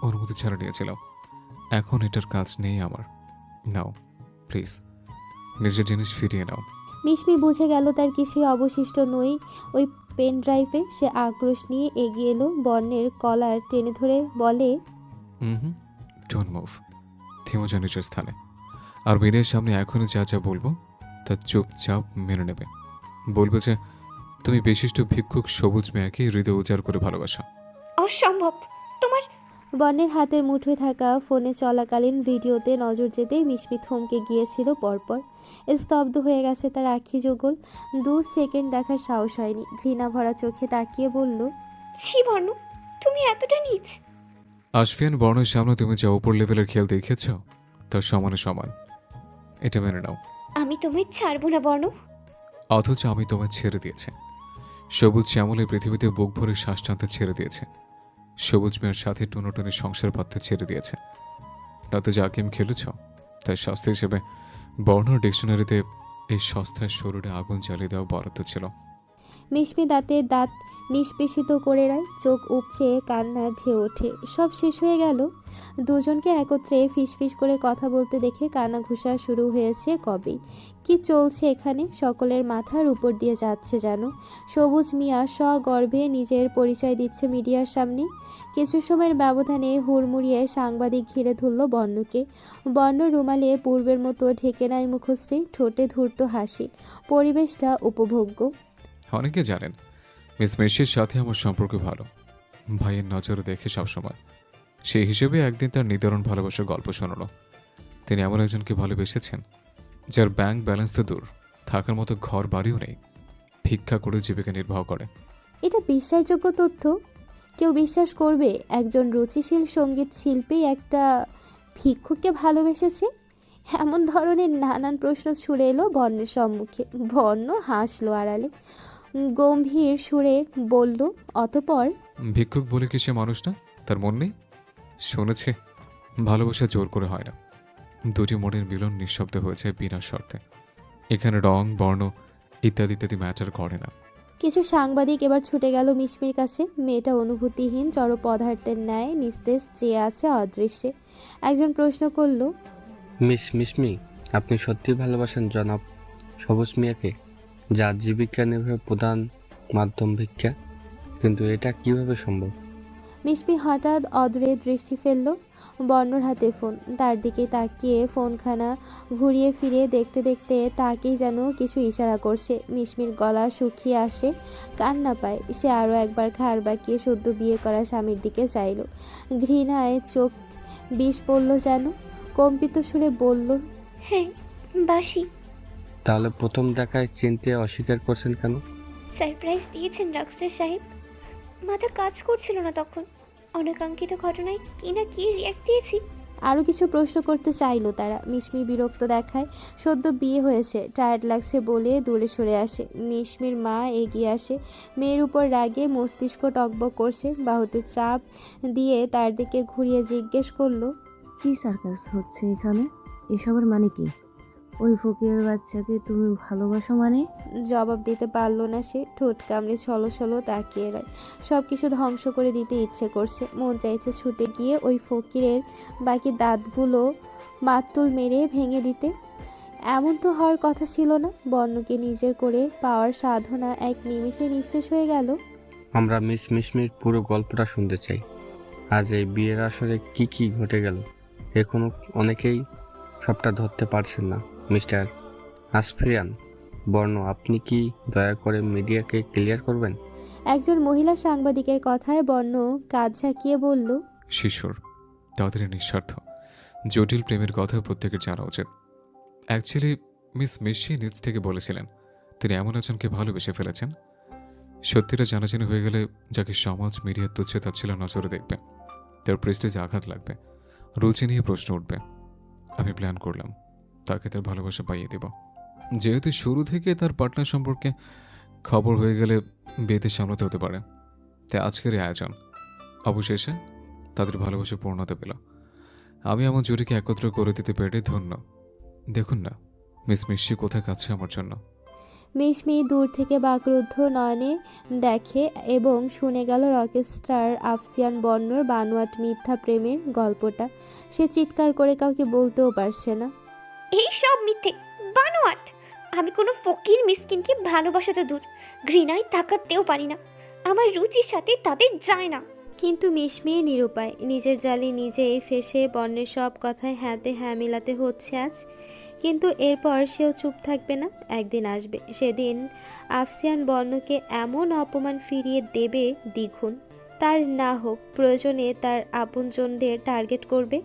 অনুমতি ছাড়া নিয়েছিলাম। এখন এটার কাজ নেই আমার। নাও প্লিজ, নিজের জিনিস ফিরিয়ে নাও। মিশমি বুঝে গেল তার কিছুই অবশিষ্ট নই ওই পেন ড্রাইভে। সে আক্রোশ নিয়ে এগিয়ে এলো, বর্ণের কলার টেনে ধরে বলে, ডোন্ট মুভ, থেমে যা নিজের স্থানে। আর মিনের সামনে এখনই যা যা বলবো তা চুপচাপ মেনে নেবে। বলবে যে তুমি বিশিষ্ট ভিক্ষুক সবুজ মেয়াকে হৃদয় উজাড় করে ভালোবাসা। অসম্ভব। তোমার বর্ণের হাতের মুঠোয় থাকা ফোনে চলাকালীন ভিডিওতে নজর যেতেই মিশমি থমকে গিয়েছিল পরপর। স্তব্ধ হয়ে গেছে তার আখি যুগল। 2 সেকেন্ড দেখার সাহস হয়নি। ঘৃণা ভরা চোখে তাকিয়ে বলল, ছি বর্ণ, তুমি এতটা নীচ। আশফিয়ান বর্ণের সামনে তুমি যা উপর লেভেলের খেল দেখিয়েছ তার সমানে সমান, এটা মেনে নাও। আমি তোমায় ছাড়বো না বর্ণ। অথচ আমি তোমায় ছেড়ে দিয়েছি। সবুজ শ্যামলের পৃথিবীতে বুক ভরে শ্বাস টানতে ছেড়ে দিয়েছে। সবুজ মেয়ের সাথে টুনোটুনি সংসার পাততে ছেড়ে দিয়েছে। রাতে যা গেম খেলেছ তার শাস্তি হিসেবে বর্ণ ডিকশনারিতে এই সস্তার শরীরে আগুন জ্বালিয়ে দেওয়া বরাদ্দ ছিল। মিশমি দাঁতে দাঁত নিষ্পেষিত করে রায়, চোখ উপচে কান্না ঢেউ ওঠে। সব শেষ হয়ে গেল। দুজনকে একত্রে ফিসফিস করে কথা বলতে দেখে কান্না ঘুষা শুরু হয়েছে কবেই। কি চলছে এখানে? সকলের মাথার উপর দিয়ে যাচ্ছে যেন। সবুজ মিয়া সগর্বে নিজের পরিচয় দিচ্ছে মিডিয়ার সামনে। কিছু সময়ের ব্যবধানে হুড়মুড়িয়ে সাংবাদিক ঘিরে ধরল বর্ণকে। বর্ণ রুমালে পূর্বের মতো ঢেকে নাই মুখশ্রী, ঠোঁটে ধূর্ত হাসি। পরিবেশটা উপভোগ্য। অনেকে জানেন মিস মেশির সাথে আমার সম্পর্ক ভালো, ভাইয়ের নজরে দেখে সবসময়। সেই হিসেবে একদিন তার নিদারুণ ভালোবাসার গল্প শোনালো। তিনি এমন একজনকে ভালোবেসেছেন যার ব্যাংক ব্যালেন্স তো দূর, থাকার মতো ঘর বাড়িও নেই, ভিক্ষা করে জীবিকা নির্বাহ করে। এটা বিশ্বাসযোগ্য তথ্য? কেউ বিশ্বাস করবে একজন রুচিশীল সঙ্গীত শিল্পী একটা ভিক্ষুককে ভালোবেসেছে? এমন ধরনের নানান প্রশ্ন ছুড়ে এলো বর্ণের সম্মুখে। বর্ণ হাসলো আড়ালে, গম্ভীর সুরে বলল, অতপর ভিক্ষুক বলে কি সে মানুষ না? তার মন নেই? শুনেছে ভালোবাসা জোর করে হয় না, দুটি মনের মিলন নিঃশব্দে হয়েছে বিনা শর্তে। এখানে রং, বর্ণ ইত্যাদি ইত্যাদি ম্যাটার করে না। কিছু সাংবাদিক এবার ছুটে গেল মিশমির কাছে। মেয়েটা অনুভূতিহীন জড় পদার্থের ন্যায় নিস্তেজ চেয়ে আছে অদৃশ্যে। একজন প্রশ্ন করল, মিস মিশমি, আপনি সত্যিই ভালোবাসেন জনাব সবুজ মিয়াকে, যার জীবিকা নির্বাহের প্রধান মাধ্যম ভিক্ষা? কিন্তু এটা কিভাবে সম্ভব? মিশমি হঠাৎ অদূরে দৃষ্টি ফেলল। বর্ণর হাতে ফোন। তার দিকে তাকিয়ে ফোনখানা ঘুরিয়ে ফিরিয়ে দেখতে দেখতে তাকেই যেন কিছু ইশারা করছে। মিশমির গলা শুকিয়ে আসে, কান্না পায়। সে আরও একবার ঘাড় বাঁকিয়ে সদ্য বিয়ে করা স্বামীর দিকে চাইল। ঘৃণায় চোখ বিষ পড়ল যেন। কম্পিত সুরে বলল, হ্যাঁ বাসি। তাহলে প্রথম দেখায় চিনতে অস্বীকার করছেন কেন? সারপ্রাইজ দিয়েছেন রকস্টার সাহেব। মাথা কাজ করছিল না তখন। অনাকাঙ্ক্ষিত ঘটনায় কি না কি রিয়াক্ট দিয়েছি। আরও কিছু প্রশ্ন করতে চাইল তারা। মিশমি বিরক্ত দেখায়। সদ্য বিয়ে হয়েছে, টায়ার্ড লাগছে বলে দূরে সরে আসে। মিশমির মা এগিয়ে আসে। মেয়ের উপর রাগে মস্তিষ্ক টকবক করছে। বাহুতে চাপ দিয়ে তার দিকে ঘুরিয়ে জিজ্ঞেস করলো, কি সার্কাস হচ্ছে এখানে? এসবের মানে কি? ওই ফকিরের বাচ্চাকে তুমি ভালোবাসো মানে? জবাব দিতে পারল না সে। ঠোঁট কামড়ে ছলো ছলো তাকিয়ে রয়। সব কিছু ধ্বংস করে দিতে ইচ্ছে করছে। মন চাইছে ছুটে গিয়ে ওই ফকিরের বাকি দাঁতগুলো মাতুল মেরে ভেঙে দিতে। এমন তো হওয়ার কথা ছিল না। বর্ণকে নিজের করে পাওয়ার সাধনা এক নিমেষে নিঃশেষ হয়ে গেল। আমরা মিস মিশমির পুরো গল্পটা শুনতে চাই। আজ এই বিয়ের আসরে কি কি ঘটে গেল এখনো অনেকেই সবটা ধরতে পারছেন না। মিস্টার আসফিয়ান বর্ণ, আপনি কি দয়া করে মিডিয়াকে ক্লিয়ার করবেন? একজন মহিলা সাংবাদিকের কথায় বর্ণ কাজ ঝাঁকিয়ে বলল, শিশুর তাদের নিঃস্বার্থ জটিল প্রেমের কথা প্রত্যেকের জানা উচিত। অ্যাকচুয়ালি মিস মেশি নিজ থেকে বলেছিলেন তিনি এমন একজনকে ভালোবেসে ফেলেছেন। সত্যিটা জানাজানি হয়ে গেলে যাকে সমাজ মিডিয়ার তুচ্ছ তাচ্ছিল নজরে দেখবে, তার প্রেস্টিজে আঘাত লাগবে, রুচি নিয়ে প্রশ্ন উঠবে। আমি প্ল্যান করলাম তাকে তার ভালোবাসা পাইয়ে দেব। যেহেতু শুরু থেকে তার পার্টনার সম্পর্কে খবর হয়ে গেলে বিয়েতে সামলাতে হতে পারে, তাই আজকের এই আয়োজন। অবশেষে তাদের ভালোবাসা পূর্ণতা পেল। আমি আমার জুড়িকে একত্র করে দিতে পেরে ধন্য। দেখুন না মিস মিশি কোথায় কাছে আমার জন্য। মিশমি দূর থেকে বাকরুদ্ধ নয়নে দেখে এবং শুনে গেল রকস্টার আফসিয়ান বর্ণর বানোয়াট মিথ্যা প্রেমের গল্পটা। সে চিৎকার করে কাউকে বলতেও পারছে না। এই সব মিথ্যে, বানোয়াট। আমি কোনো ফকির মিসকিনকে ভালোবাসাতে দূর, ঘৃণায় তাকাতেও পারি না। আমার রুচির সাথে তাদের যায় না। কিন্তু মিশমিয়ে নিরুপায়, নিজের জালে নিজেই ফেঁসে বর্ণের সব কথায় হ্যাঁতে হ্যাঁ মিলাতে হচ্ছে আজ। কিন্তু এরপর সেও চুপ থাকবে না। একদিন আসবে, সেদিন আফসিয়ান বর্ণকে এমন অপমান ফিরিয়ে দেবে দ্বিগুণ। তার না হোক, প্রয়োজনে তার আপনজনদের টার্গেট করবে।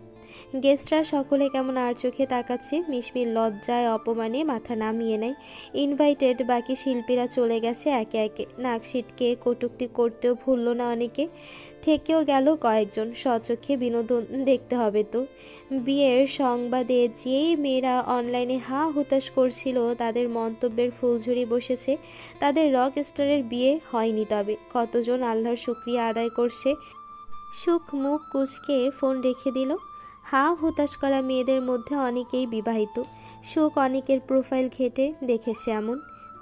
গেস্টরা সকলে কেমন আর চোখে তাকাচ্ছে। মিশমির লজ্জায় অপমানে মাথা নামিয়ে নেয়। ইনভাইটেড বাকি শিল্পীরা চলে গেছে একে একে। নাক সিটকে কটূক্তি করতেও ভুলল না অনেকে। থেকেও গেল কয়েকজন। স্বচক্ষে বিনোদন দেখতে হবে তো। বিয়ের সংবাদে যেই মেয়েরা অনলাইনে হা হুতাশ করছিল, তাদের মন্তব্যের ফুলঝুরি বসেছে। তাদের রক স্টারের বিয়ে হয়নি, তবে কতজন আল্লাহর শুকরিয়া আদায় করছে। সুখ মুখ কুচকে ফোন রেখে দিল। হা হুতাশ করা মেয়েদের মধ্যে অনেকেই বিবাহিত। সুখ অনেকের প্রোফাইল ঘেটে দেখেছে এমন।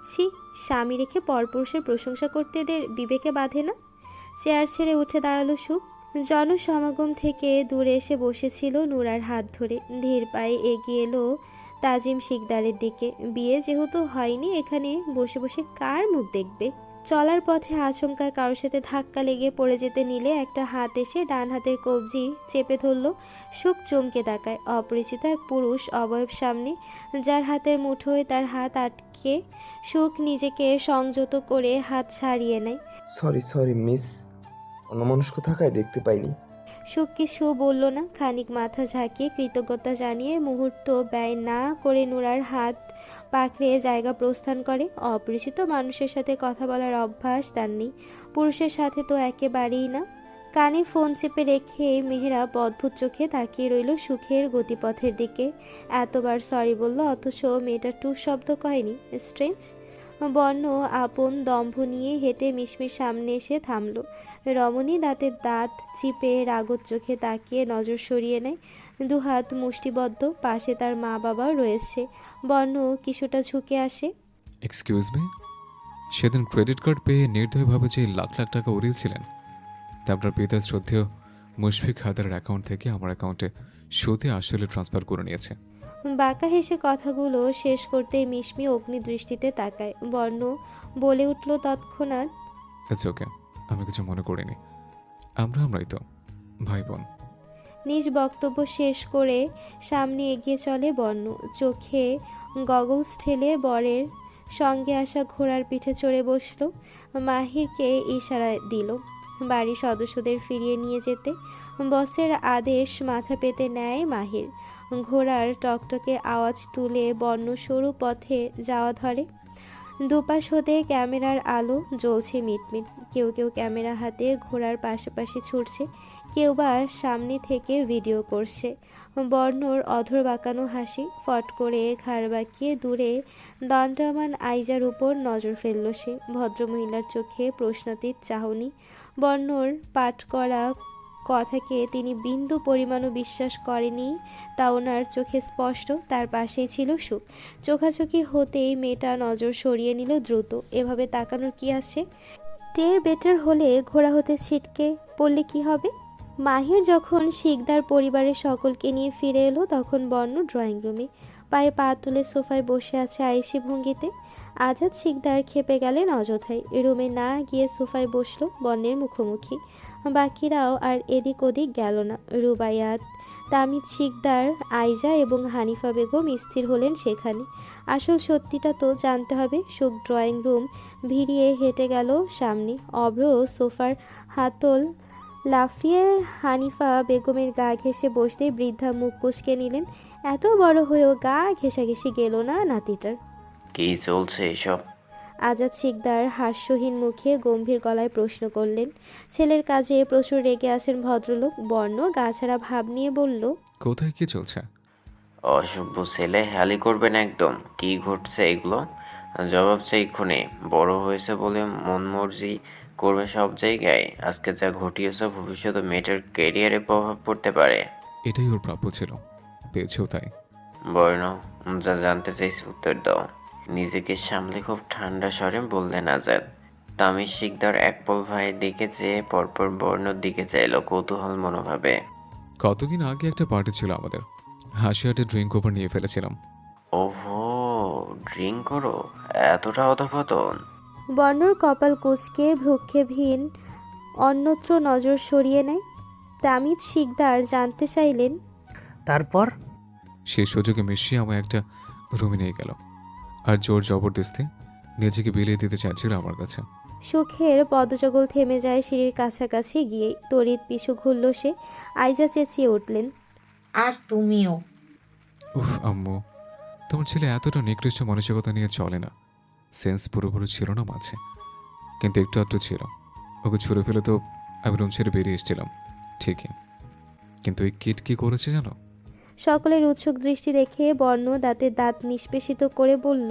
ছি, স্বামী রেখে পরপুরুষের প্রশংসা করতে এদের বিবেকে বাঁধে না। চেয়ার ছেড়ে উঠে দাঁড়ালো সুখ। জনসমাগম থেকে দূরে এসে বসেছিল নুরার হাত ধরে। ধীর পায়ে এগিয়ে এলো তাজিম শিকদারের দিকে। বিয়ে যেহেতু হয়নি, এখানে বসে বসে কার মুখ দেখবে। চলার পথে আচমকা কারোর সাথে ধাক্কা লেগে পড়ে যেতে নিলে একটা হাত এসে ডান হাতের কবজি চেপে ধরল। সুখ চমকে তাকায়। অপরিচিত এক পুরুষ অবয়ব সামনে, যার হাতের মুঠোয় তার হাত আটকে। সুখ নিজেকে সংযত করে হাত ছাড়িয়ে নেয়। সরি মিস, অন্যমনস্ক থাকায় দেখতে পাইনি। সুখ কিছু বলল না। খানিক মাথা ঝাঁকিয়ে কৃতজ্ঞতা জানিয়ে মুহূর্ত ব্যয় না করে নুরার হাত পাকড়ে জায়গা প্রস্থান করে। অপরিচিত মানুষের সাথে কথা বলার অভ্যাস তার নেই, পুরুষের সাথে তো একেবারেই না। কানে ফোন চেপে রেখে মেহেরাব অদ্ভুত চোখে তাকিয়ে রইল সুখের গতিপথের দিকে। এতবার সরি বলল, অথচ মেয়েটা টু শব্দ কয়নি। স্ট্রেঞ্জ। বর্ণ আপন দম্ভ নিয়ে হেঁটে মিশমির সামনে এসে থামল। রমণী দাঁতের দাঁত চিপে রাগত চোখে তাকিয়ে নজর সরিয়ে নেয়। দুহাত মুষ্টিবদ্ধ। পাশে তার মা বাবাও রয়েছে। বর্ণ কিছুটা ঝুঁকে আসে। এক্সকিউজ মি, সেদিন ক্রেডিট কার্ড পেয়ে নির্দয়ভাবে যে লাখ লাখ টাকা উড়িয়েছিলেন, তা আপনার পিতা শ্রদ্ধেয় মুশফিক হায়দারের অ্যাকাউন্ট থেকে আমার অ্যাকাউন্টে সুদে আসলে ট্রান্সফার করে নিয়েছে। বাঁকা হেসে কথাগুলো শেষ করতেই মিশমি অগ্নিদৃষ্টিতে তাকায়। বর্ণ বলে উঠল তৎক্ষণাৎ, আচ্ছা ওকে, আমি কিছু মনে করিনি। আমরাই তো ভাই বোন। নিজ বক্তব্য শেষ করে সামনে এগিয়ে চলে বর্ণ। চোখে গগলস ঠেলে বরের সঙ্গে আসা ঘোড়ার পিঠে চড়ে বসল। মাহিরকে ইশারা দিল বাড়ির সদস্যদের ফিরিয়ে নিয়ে যেতে। বসের আদেশ মাথা পেতে নেয় মাহির। ঘোড়ার টকটকে আওয়াজ তুলে বর্ণ সরু পথে যাওয়া ধরে। দুপাশ হতে ক্যামেরার আলো জ্বলছে মিটমিট। কেউ কেউ ক্যামেরা হাতে ঘোড়ার পাশাপাশি ছুটছে, কেউ বা সামনে থেকে ভিডিও করছে। বর্ণর অধর বাঁকানো হাসি। ফট করে ঘাড় বাঁকিয়ে দূরে দণ্ডায়মান আইজার উপর নজর ফেলল সে। ভদ্রমহিলার চোখে প্রশ্নাতীত চাহনি। বর্ণর পাঠ করা কথাকে তিনি বিন্দু পরিমাণও বিশ্বাস করেনি, তা ওনার চোখে স্পষ্ট। তার পাশেই ছিল সুখ। চোখাচোখি হতেই মেয়েটা নজর সরিয়ে নিল দ্রুত। এভাবে তাকানোর কি আছে? টের বেটার হলে ঘোড়া হতে ছিটকে পড়লে কি হবে? মাহির যখন শিকদার পরিবারের সকলকে নিয়ে ফিরে এলো, তখন বর্ণ ড্রয়িং রুমে পায়ে পা তুলে সোফায় বসে আছে আয়েশি ভঙ্গিতে। আজাদ শিকদার খেপে গেলেন অযথায়। রুমে না গিয়ে সোফায় বসলো বর্ণের মুখোমুখি। বাকিরাও আর এদিক ওদিক গেল না। রুবাইয়াত, তামিদ শিকদার, আইজা এবং হানিফা বেগম স্থির হলেন সেখানে। আসল সত্যিটা তো জানতে হবে। সুখ ড্রয়িং রুম ভিড়িয়ে হেঁটে গেল সামনে। অভ্র সোফার হাতল লাফিয়ে হানিফা বেগমের গা ঘেঁষে বসতেই বৃদ্ধা মুখ কুঁচকে নিলেন। এত বড় হয়েও গা ঘেঁষাঘেঁষি গেল না নাতিটার। কি চলছে এসব? আজাদ শিকদার হাস্যহীন মুখে গম্ভীর গলায় প্রশ্ন করলেন। ছেলের কাজে প্রচুর রেগে আছেন ভদ্রলোক। বর্ণ গাছাড়া ভাব নিয়ে বলল, কোথায় কি চলছে? অসভ্য ছেলে, হ্যালি করবেন একদম। কি ঘটছে এগুলো? জবাব চাই খুনে। বড় হয়েছে বলে মন মর্জি করবে সব জায়গায়। আজকে যা ঘটিয়েছে ভবিষ্যতে মেয়েটার ক্যারিয়ারে প্রভাব পড়তে পারে। এটাই ওর প্রাপ্য ছিল, পেয়েছেও তাই। বর্ণ, যা জানতে চাইছি উত্তর দাও। নিজেকে সামলে খুব ঠান্ডা স্বরে বললেন আজাদ। তামির শিকদার একপল ভাইয়ের দিকে চেয়ে পরপর বর্ণর দিকে চাইল কৌতূহল মনোভাবে। কতদিন আগে একটা পার্টি ছিল আমাদের, হাসিয়াটে ড্রিঙ্ক ওভার নিয়ে ফেলেছিলাম। ওহো, ড্রিঙ্ক করো? এতটা অধপতন? বর্ণর কপাল কুঁচকে ভ্রুক্ষেপহীন অন্যত্র নজর সরিয়ে নেয়। তামিদ শিকদার জানতে চাইলেন, তারপর সেই সুযোগে মিশিয়ে আমায় একটা রুমে নিয়ে গেল আর জোর জবরদস্তি নিজেকে বিলিয়ে দিতে চাইছিল আমার কাছে। সুখের পদজগল থেমে যায় সিঁড়ির কাছাকাছি গিয়ে। তড়িৎ পিছু ঘুরল সে। আইজা চেঁচিয়ে উঠলেন, আর তুমিও। উফ আম্মু, তোমার ছেলে এতটা নিকৃষ্ট মানসিকতা নিয়ে চলে না। সেন্স পুরোপুরি ছিল না মাঝে, কিন্তু একটু আধটু ছিল। ওকে ছুঁড়ে ফেলে তো আমি রুম ছেড়ে বেরিয়ে এসেছিলাম ঠিকই, কিন্তু এই কিট কি করেছে জানো? সকলের উৎসুক দৃষ্টি দেখে বর্ণ দাঁতে দাঁত নিষ্পেষিত করে বলল,